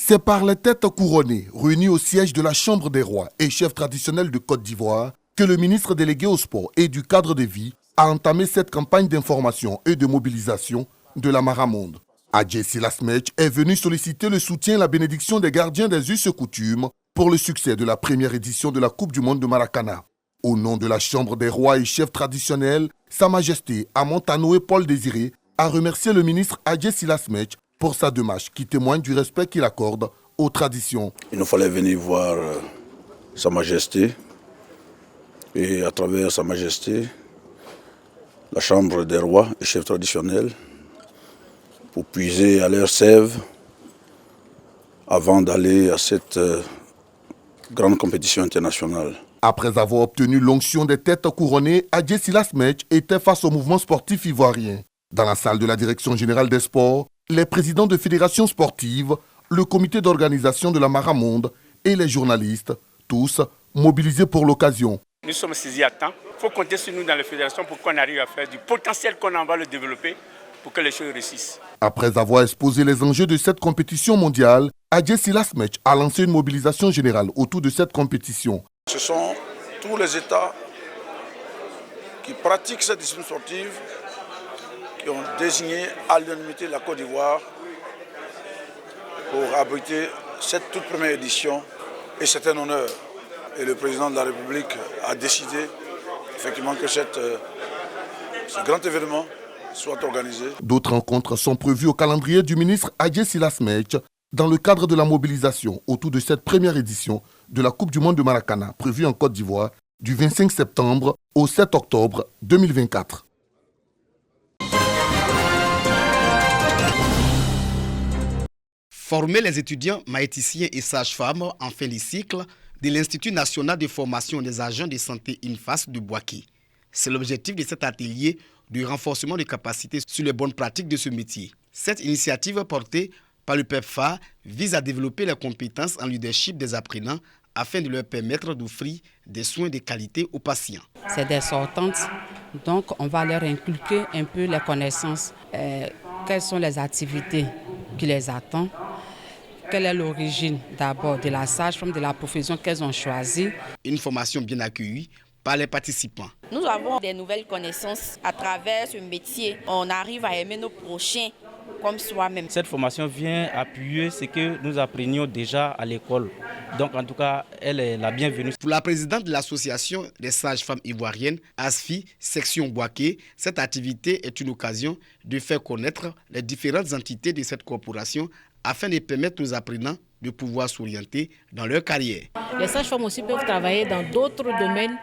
C'est par les têtes couronnées, réunies au siège de la Chambre des rois et chefs traditionnels de Côte d'Ivoire, que le ministre délégué au sport et du cadre de vie a entamé cette campagne d'information et de mobilisation de la Maramonde. Adjé Silas Mech est venu solliciter le soutien et la bénédiction des gardiens des us et coutumes pour le succès de la première édition de la Coupe du monde de Maracana. Au nom de la Chambre des rois et chefs traditionnels, Sa Majesté Amontanoé Paul Désiré a remercié le ministre Adjé Silas Mech pour sa démarche qui témoigne du respect qu'il accorde aux traditions. Il nous fallait venir voir Sa Majesté et à travers Sa Majesté, la Chambre des rois et chefs traditionnels pour puiser à leur sève avant d'aller à cette grande compétition internationale. Après avoir obtenu l'onction des têtes couronnées, Adjé Silas Mech était face au mouvement sportif ivoirien. Dans la salle de la Direction générale des sports, les présidents de fédérations sportives, le comité d'organisation de la Maramonde et les journalistes, tous mobilisés pour l'occasion. Nous sommes saisis à temps. Il faut compter sur nous dans les fédérations pour qu'on arrive à faire du potentiel qu'on en va le développer pour que les choses réussissent. Après avoir exposé les enjeux de cette compétition mondiale, Adjé Silas Mech a lancé une mobilisation générale autour de cette compétition. Ce sont tous les États qui pratiquent cette discipline sportive qui ont désigné à l'unanimité la Côte d'Ivoire pour abriter cette toute première édition et c'est un honneur. Et le président de la République a décidé effectivement que ce grand événement soit organisé. D'autres rencontres sont prévues au calendrier du ministre Adjé Silas Mech dans le cadre de la mobilisation autour de cette première édition de la Coupe du monde de Maracana prévue en Côte d'Ivoire du 25 septembre au 7 octobre 2024. Former les étudiants maïticiens et sages-femmes en fin de cycle de l'Institut national de formation des agents de santé INFAS de Bouaké. C'est l'objectif de cet atelier de renforcement des capacités sur les bonnes pratiques de ce métier. Cette initiative portée par le PEPFAR vise à développer les compétences en leadership des apprenants afin de leur permettre d'offrir des soins de qualité aux patients. C'est des sortantes, donc on va leur inculquer un peu les connaissances. Quelles sont les activités qui les attendent? Quelle est l'origine d'abord de la sage-femme, de la profession qu'elles ont choisie? Une formation bien accueillie par les participants. Nous avons des nouvelles connaissances à travers ce métier. On arrive à aimer nos prochains comme soi-même. Cette formation vient appuyer ce que nous apprenions déjà à l'école. Donc en tout cas, elle est la bienvenue. Pour la présidente de l'association des sages-femmes ivoiriennes, ASFI, section Bouaké, cette activité est une occasion de faire connaître les différentes entités de cette corporation afin de permettre aux apprenants de pouvoir s'orienter dans leur carrière. Les sages-femmes aussi peuvent travailler dans d'autres domaines